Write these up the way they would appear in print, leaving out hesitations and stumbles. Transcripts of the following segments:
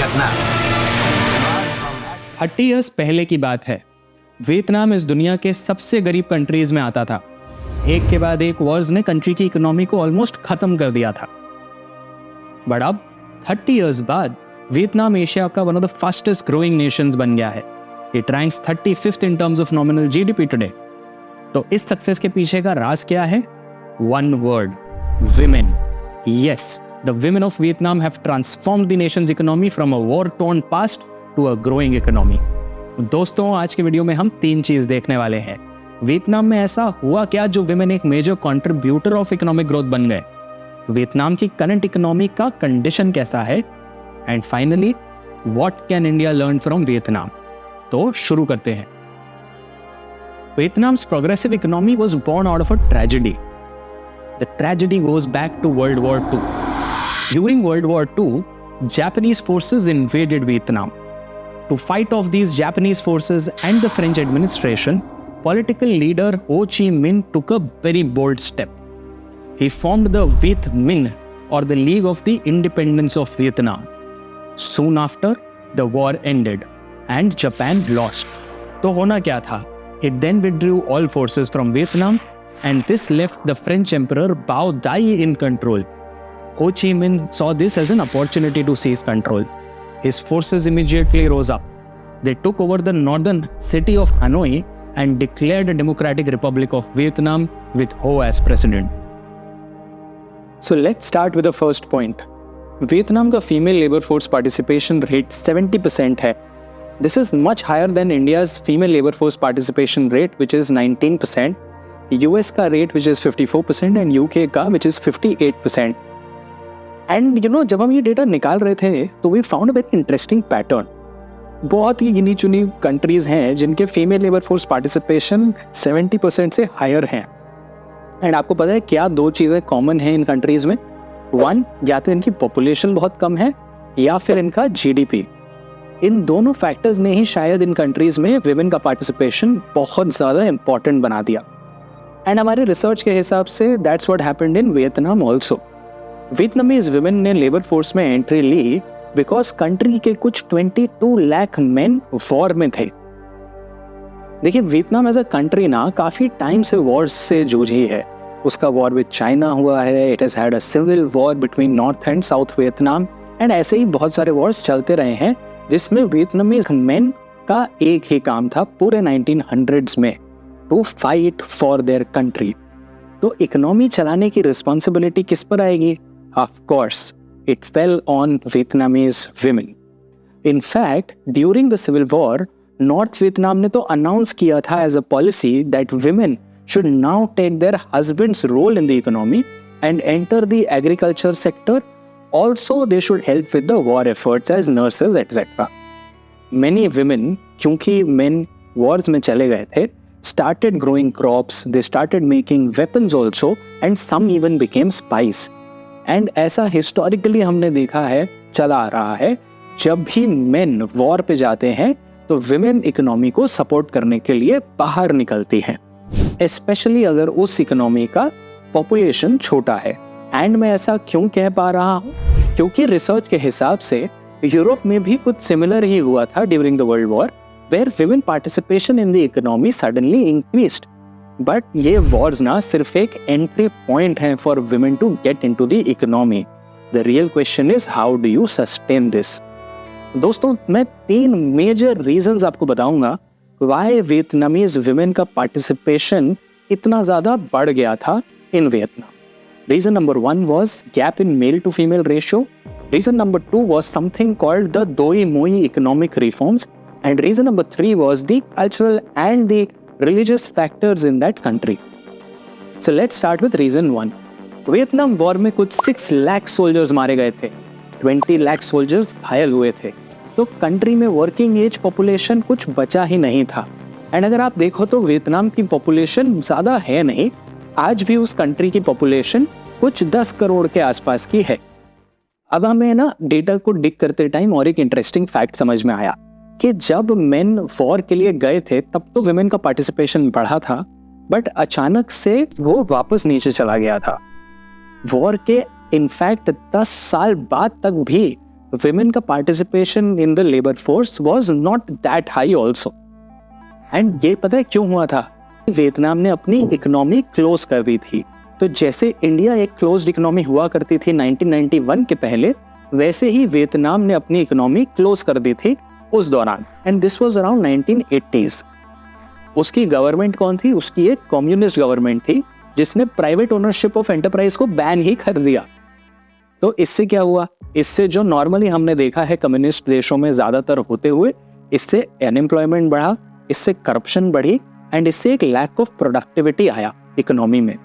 Vietnam. 30 years पहले की बात है। वियतनाम इस दुनिया के सबसे गरीब कंट्रीज में आता था। एक के बाद एक वॉर्स ने कंट्री की इकोनॉमी को ऑलमोस्ट खत्म कर दिया था। बट अब 30 ईयर्स बाद वियतनाम एशिया का one of the fastest growing Nations बन गया है। It ranks 35th in terms of nominal GDP today. तो इस सक्सेस के पीछे का राज क्या है? One word, women. Yes, the women of Vietnam have transformed the nation's economy from a war-torn past to a growing economy. दोस्तों, आज के वीडियो में हम 3 चीज देखने वाले हैं। वियतनाम में ऐसा हुआ क्या जो विमेन एक major contributor of economic growth बन गए? वियतनाम की करंट इकोनॉमी का कंडीशन कैसा है? And finally, what can India learn from Vietnam? तो शुरू करते हैं। Vietnam's progressive economy was born out of a tragedy. The tragedy goes back to World War II. During World War II, Japanese forces invaded Vietnam. To fight off these Japanese forces and the French administration, political leader Ho Chi Minh took a very bold step. He formed the Viet Minh, or the League of the Independence of Vietnam. Soon after, the war ended and Japan lost. तो होना क्या था? It then withdrew all forces from Vietnam, and this left the French Emperor Bao Dai in control. Ho Chi Minh saw this as an opportunity to seize control. His forces immediately rose up. They took over the northern city of Hanoi and declared a Democratic Republic of Vietnam with Ho as president. So let's start with the first point. Vietnam का female labor force participation rate 70% है. This is much higher than India's female labor force participation rate, which is 19%, US का rate which is 54% and UK का which is 58%. And you know, जब हम ये data निकाल रहे थे तो we found a very interesting pattern. बहुत ही गिनी चुनी कंट्रीज हैं जिनके फीमेल लेबर फोर्स पार्टिसिपेशन 70% से हायर हैं। एंड आपको पता है क्या 2 चीज़ें कॉमन हैं इन कंट्रीज में? 1, या तो इनकी पॉपुलेशन बहुत कम है या फिर इनका जीडीपी। इन दोनों फैक्टर्स ने ही शायद इन कंट्रीज में विमेन का पार्टिसिपेशन बहुत ज़्यादा इंपॉर्टेंट बना दिया। एंड हमारे रिसर्च के हिसाब से that's what happened in Vietnam also. Vietnamese women ने लेबर फोर्स में एंट्री ली बिकॉज कंट्री के कुछ 22 लाख मेन वॉर में थे। देखिए, वियतनाम एज अ कंट्री ना काफ़ी टाइम से वॉर्स से जूझी है। उसका वॉर विद चाइना हुआ है, it has had a civil war between North and South Vietnam, and ऐसे ही बहुत सारे वॉर्स चलते रहे हैं जिसमें वियतनामीज मेन का एक ही काम था पूरे 1900s में, to fight for their country. तो इकोनॉमी चलाने की रिस्पॉन्सिबिलिटी किस पर आएगी? Of course it fell on Vietnamese women. In fact, during the civil war North Vietnam ने तो अनाउंस किया था as a policy that women should now take their husbands' role in the economy and enter the agriculture sector. Also, they should help with the war efforts as nurses, etc. Many women, क्योंकि men wars में चले गए थे, started growing crops, they started making weapons also, and some even became spies. And ऐसा historically हमने देखा है, चला आ रहा है, जब भी men war पे जाते हैं, तो women economy को support करने के लिए बाहर निकलती हैं, especially अगर उस economy का population छोटा है। एंड मैं ऐसा क्यों कह पा रहा हूँ? क्योंकि रिसर्च के हिसाब से यूरोप में भी कुछ सिमिलर ही हुआ था during the world war, where women participation in the economy suddenly increased. But ये वॉर्स ना सिर्फ एक एंट्री पॉइंट है for women to get into the economy. The real question is how do you sustain this? दोस्तों, मैं 3 major reasons आपको बताऊंगा why Vietnamese women का पार्टिसिपेशन इतना ज्यादा बढ़ गया था in Vietnam. Reason number 1 was gap in male to female ratio. Reason number 2 was something called the Doi Moi economic reforms. And reason number 3 was the cultural and the religious factors in that country. So let's start with reason 1. Vietnam war में कुछ 6 lakh soldiers मारे गए थे, 20 lakh soldiers घायल हुए थे। तो country में वर्किंग एज पॉपुलेशन कुछ बचा ही नहीं था। एंड अगर आप देखो तो वियतनाम की पॉपुलेशन ज़्यादा है नहीं, आज भी उस कंट्री की पॉपुलेशन कुछ 10 करोड़ के आसपास की है। अब हमें ना डेटा को डिग करते टाइम और एक इंटरेस्टिंग फैक्ट समझ में आया कि जब मेन वॉर के लिए गए थे तब तो विमेन का पार्टिसिपेशन बढ़ा था, बट अचानक से वो वापस नीचे चला गया था। वॉर के इनफैक्ट 10 साल बाद तक भी women का participation in the labor force was not that high also. And ये पता है क्यों हुआ था? वियतनाम ने अपनी इकोनॉमी क्लोज कर दी थी। तो जैसे इंडिया एक क्लोज्ड इकोनॉमी हुआ करती थी 1991 के पहले, वैसे ही वियतनाम ने अपनी इकोनॉमी क्लोज कर दी थी उस दौरान। And this was around 1980s। उसकी गवर्नमेंट कौन थी? उसकी एक कम्युनिस्ट गवर्नमेंट थी जिसने प्राइवेट ओनरशिप ऑफ एंटरप्राइज को बैन ही कर दिया। तो इससे क्या हुआ? इससे जो नॉर्मली हमने देखा है कम्युनिस्ट देशों में ज्यादातर होते हुए, इससे अनएम्प्लॉयमेंट बढ़ा, इससे करप्शन बढ़ी एंड इससे एक लैक ऑफ प्रोडक्टिविटी आया इकोनॉमी में।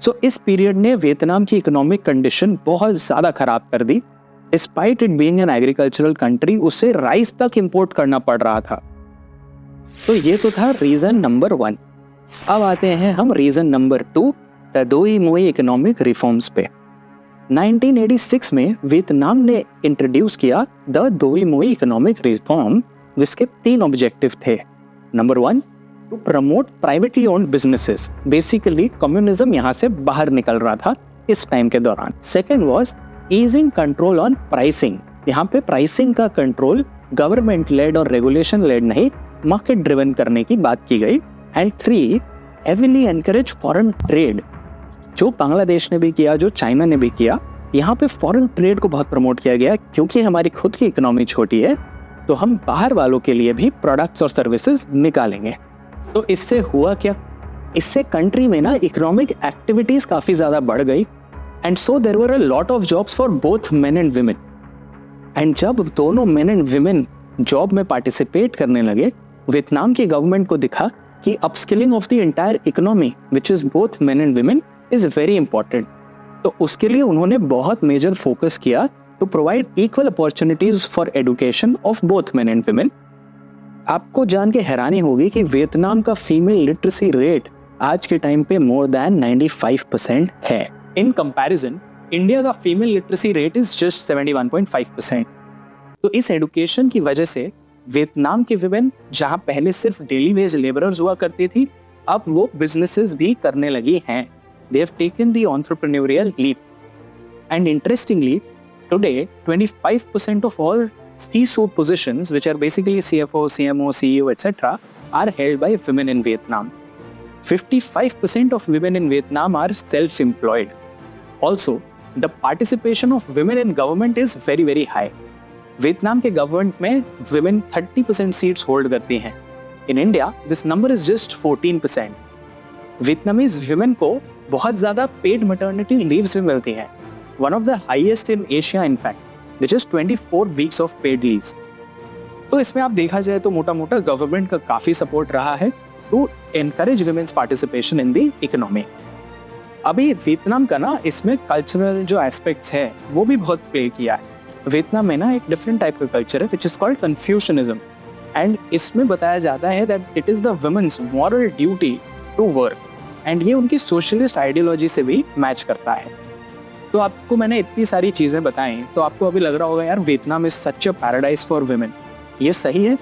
सो इस पीरियड ने वियतनाम की इकोनॉमिक कंडीशन बहुत ज्यादा खराब कर दी। Despite it being an agricultural country, उसे राइस तक इंपोर्ट करना पड़ रहा था। तो ये तो था रीजन नंबर 1। अब आते हैं हम रीजन नंबर 2, द दोई मोई इकोनॉमिक रिफॉर्म्स पे। 1986 में वियतनाम ने इंट्रोड्यूस किया द दोई मोई इकोनॉमिक रिफॉर्म, जिसके 3 ऑब्जेक्टिव थे। Number 1, to promote privately owned businesses. Basically communism यहाँ से बाहर निकल रहा था इस टाइम के दौरान। Second was easing control on pricing. यहाँ पे प्राइसिंग का कंट्रोल गवर्नमेंट लेड और रेगुलेशन लेड नहीं, मार्केट ड्रिवन करने की बात की गई। And 3, heavily encourage foreign trade. जो बांग्लादेश ने भी किया, जो चाइना ने भी किया, यहाँ पे फॉरेन ट्रेड को बहुत प्रमोट किया गया। क्योंकि हमारी खुद की इकोनॉमी छोटी है तो हम बाहर वालों के लिए भी प्रोडक्ट्स और सर्विसेज निकालेंगे। तो इससे हुआ क्या? इससे कंट्री में ना इकोनॉमिक एक्टिविटीज काफी ज्यादा बढ़ गई and so there were a lot of jobs for both men and women. And जब दोनों मेन एंड विमेन जॉब में पार्टिसिपेट करने लगे, वियतनाम की गवर्नमेंट को दिखा कि upskilling of the entire economy which is both men and women is very important. तो उसके लिए उन्होंने बहुत मेजर फोकस किया to provide equal opportunities for education of both men and women. आपको जान के हैरानी होगी कि वियतनाम का फीमेल लिटरेसी रेट आज के टाइम पे मोर देन 95% है। इन कंपैरिजन इंडिया का female literacy rate is just 71.5%। तो इस एजुकेशन की वजह से वियतनाम के विमेन जहां पहले सिर्फ डेली वेज लेबरर्स हुआ करती थी, अब वो बिजनेसेस भी करने लगी हैं। They have taken the entrepreneurial leap. And interestingly today 25% of all C-suite positions, which are basically CFO, CMO, CEO, etc., are held by women in Vietnam. 55% of women in Vietnam are self-employed. Also, the participation of women in government is very, very high. Vietnam के government में women 30% seats hold करती हैं. In India, this number is just 14%. Vietnamese women को बहुत ज़्यादा paid maternity leaves भी मिलती हैं. One of the highest in Asia, in fact, which is 24 weeks of paid leaves. तो इसमें आप देखा जाए तो मोटा मोटा गवर्नमेंट का काफी सपोर्ट रहा है to encourage women's participation in the economy. अभी वियतनाम का ना इसमें कल्चरल जो एस्पेक्ट्स है वो भी बहुत प्ले किया है। वियतनाम में ना एक डिफरेंट टाइप का कल्चर है which is called Confucianism. And इसमें बताया जाता है that it is the women's moral duty to work. And ये उनकी सोशलिस्ट आइडियोलॉजी से भी मैच करता है। तो आपको मैंने इतनी सारी चीज़ें बताई तो आपको अभी लग रहा होगा यार Vietnam is such a paradise for women. ये सही है?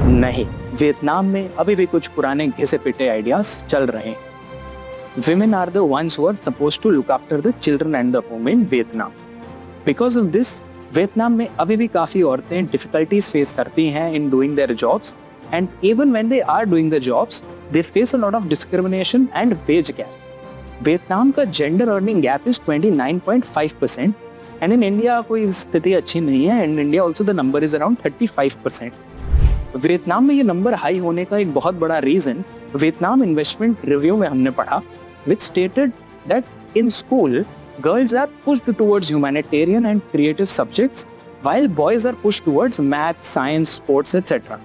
नहीं, वियतनाम में अभी भी कुछ पुराने घिसे पिटे आइडियाज चल रहे हैं। Women are the ones who are supposed to look after the children and the home in Vietnam. Because of this, Vietnam में अभी भी काफ़ी औरतें डिफिकल्टीज फेस करती हैं in doing their jobs, and even when they are doing the jobs, they face a lot of discrimination and wage gap. Vietnam का gender earning gap is 29.5% and in India कोई स्थिति अच्छी नहीं है। In India also the number is around 35%। Vietnam में ये number high होने का एक बहुत बड़ा रीजन वियतनाम इन्वेस्टमेंट रिव्यू में हमने पढ़ा, which stated that in school girls are pushed towards humanitarian and creative subjects while boys are pushed towards math, science, sports, etc.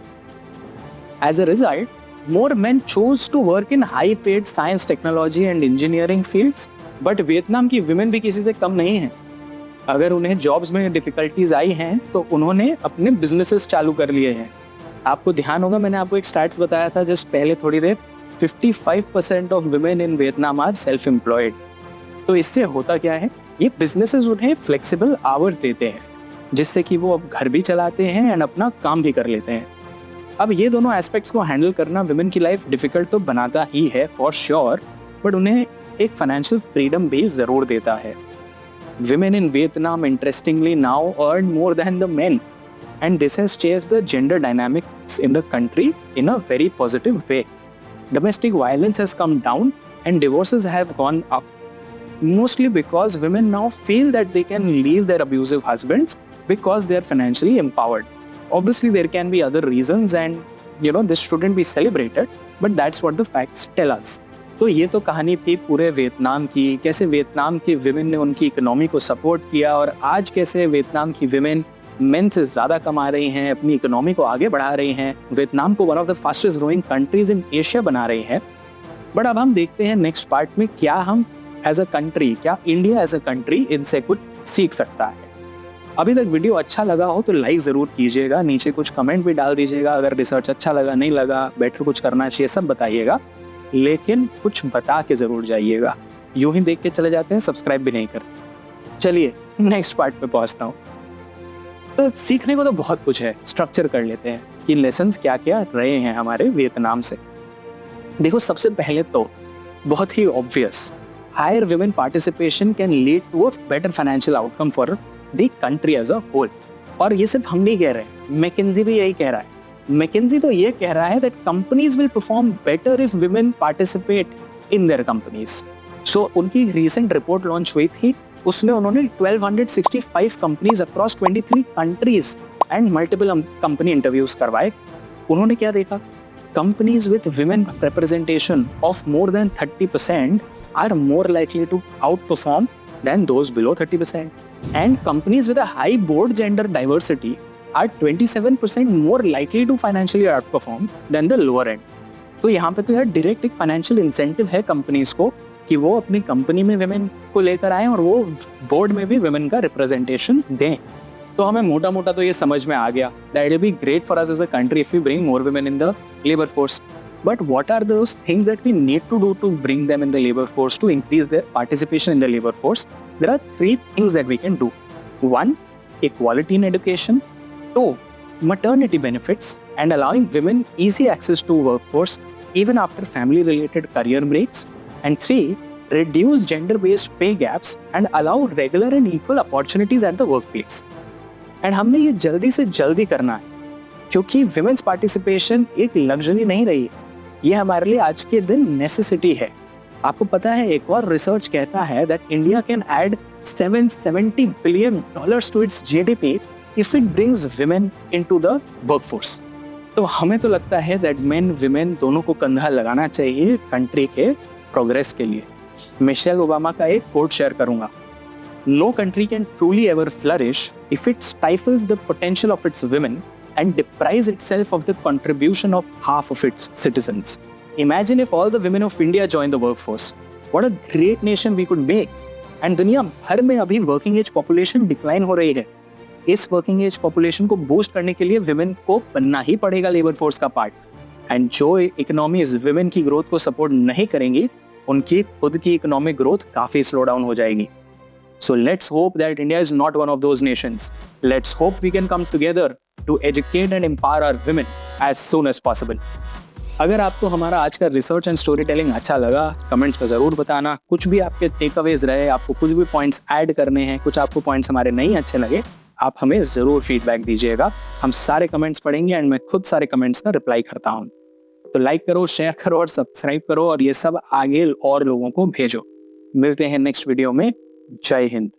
As a result, more men choose to work in high-paid science, technology and engineering fields. But Vietnam की women भी किसी से कम नहीं है। अगर उन्हें jobs में difficulties आई हैं, तो उन्होंने अपने businesses चालू कर लिए हैं। आपको ध्यान होगा मैंने आपको एक stats बताया था just पहले थोड़ी देर, 55% of women in Vietnam are self-employed. तो इससे होता क्या है? ये businesses उन्हें flexible hours देते हैं, जिससे कि वो अब घर भी चलाते हैं एंड अपना काम भी कर लेते हैं। अब ये दोनों एस्पेक्ट्स को हैंडल करना विमेन की लाइफ डिफिकल्ट तो बनाता ही है फॉर श्योर, बट उन्हें एक फाइनेंशियल फ्रीडम भी ज़रूर देता है। Women in Vietnam, interestingly, now earn more than the men. And this has changed the gender dynamics in the country in a very positive way. Domestic violence has come down and divorces have gone up. Mostly because women now feel that they can leave their abusive husbands because they are financially empowered. Obviously, there can be other reasons and this shouldn't be celebrated, but that's what the facts tell us. तो ये तो कहानी थी पूरे Vietnam की, कैसे Vietnam के women ने उनकी इकोनॉमी को सपोर्ट किया और आज कैसे वियतनाम की विमेन मेन से ज़्यादा कमा रही हैं, अपनी इकोनॉमी को आगे बढ़ा रही हैं, वियतनाम को one of the fastest growing countries in Asia बना रही हैं. बट अब हम देखते हैं नेक्स्ट पार्ट में क्या हम एज अ कंट्री, क्या इंडिया एज अ कंट्री इनसे कुछ सीख सकता है. अभी तक वीडियो अच्छा लगा हो तो लाइक ज़रूर कीजिएगा, नीचे कुछ कमेंट भी डाल दीजिएगा. अगर रिसर्च अच्छा लगा, नहीं लगा, बेटर कुछ करना चाहिए, सब बताइएगा, लेकिन कुछ बता के ज़रूर जाइएगा. यूं ही देख के चले जाते हैं, सब्सक्राइब भी नहीं करते. चलिए नेक्स्ट पार्ट पे पहुंचता हूँ. तो सीखने को तो बहुत कुछ है, स्ट्रक्चर कर लेते हैं कि लेसन्स क्या क्या रहे हैं हमारे वियतनाम से. देखो, सबसे पहले तो बहुत ही obvious, higher women participation can lead to a better financial outcome for the country as a whole. और ये सिर्फ हम नहीं कह रहे हैं, मैकेंजी भी यही कह रहा है. मैकेंजी तो ये कह रहा है that companies will perform better if women participate in their companies. So उनकी रिसेंट रिपोर्ट लॉन्च हुई थी, उसमें उन्होंने 1265 companies across 23 countries and multiple company interviews करवाए. उन्होंने क्या देखा? Companies with women representation of more than 30% are more likely to outperform than those below 30%. And companies with a high board gender diversity are 27% more likely to financially outperform than the lower end. तो यहाँ पे तो यार direct एक financial incentive है companies को कि वो अपनी कंपनी में विमेन को लेकर आए और वो बोर्ड में भी विमेन का रिप्रेजेंटेशन दें. तो हमें मोटा मोटा तो ये समझ में आ गया that will be great for us as a country if we bring more women in the labour force. But what are those things that we need to do to bring them in the labour force to increase their participation in the labour force? There are 3 things that we can do. 1, equality in education. 2, maternity benefits and allowing women easy access to workforce even after family-related career breaks. And 3, reduce gender-based pay gaps and allow regular and equal opportunities at the workplace. And हमने ये जल्दी से जल्दी करना है क्योंकि women's participation एक luxury नहीं रही, ये हमारे लिए आज के दिन necessity है. आपको पता है, एक और रिसर्च कहता है that India can add $770 billion to its GDP if it brings women into the workforce. तो हमें तो लगता है that men, women दोनों को कंधा लगाना चाहिए कंट्री के प्रोग्रेस के लिए. मिशेल ओबामा का एक कोट शेयर करूंगा. No country can truly ever flourish if it stifles the potential of its women and deprives itself of the contribution of half of its citizens. Imagine if all the women of India join the workforce. What a great nation we could make. And दुनिया भर में अभी working age population decline हो रही है. इस working age population को boost करने के लिए विमेन को बनना ही पड़ेगा लेबर फोर्स का पार्ट. एंड जो इकोनॉमीज विमेन की ग्रोथ को सपोर्ट नहीं करेंगी, उनकी खुद की इकोनॉमिक ग्रोथ काफी स्लो डाउन हो जाएगी. So let's hope that India is not one of those nations. Let's hope we can come together to educate and empower our women as soon as possible. अगर आपको हमारा आज का research and story telling अच्छा लगा, comments में ज़रूर बताना. कुछ भी आपके टेक अवेज रहे, आपको कुछ भी पॉइंट्स ऐड करने हैं, कुछ आपको पॉइंट्स हमारे नहीं अच्छे लगे, आप हमें ज़रूर फीडबैक दीजिएगा. हम सारे कमेंट्स पढ़ेंगे एंड मैं खुद सारे कमेंट्स का रिप्लाई करता हूँ. तो लाइक करो, शेयर करो और सब्सक्राइब करो और ये सब आगे और लोगों को भेजो. मिलते हैं नेक्स्ट वीडियो में. जय हिंद.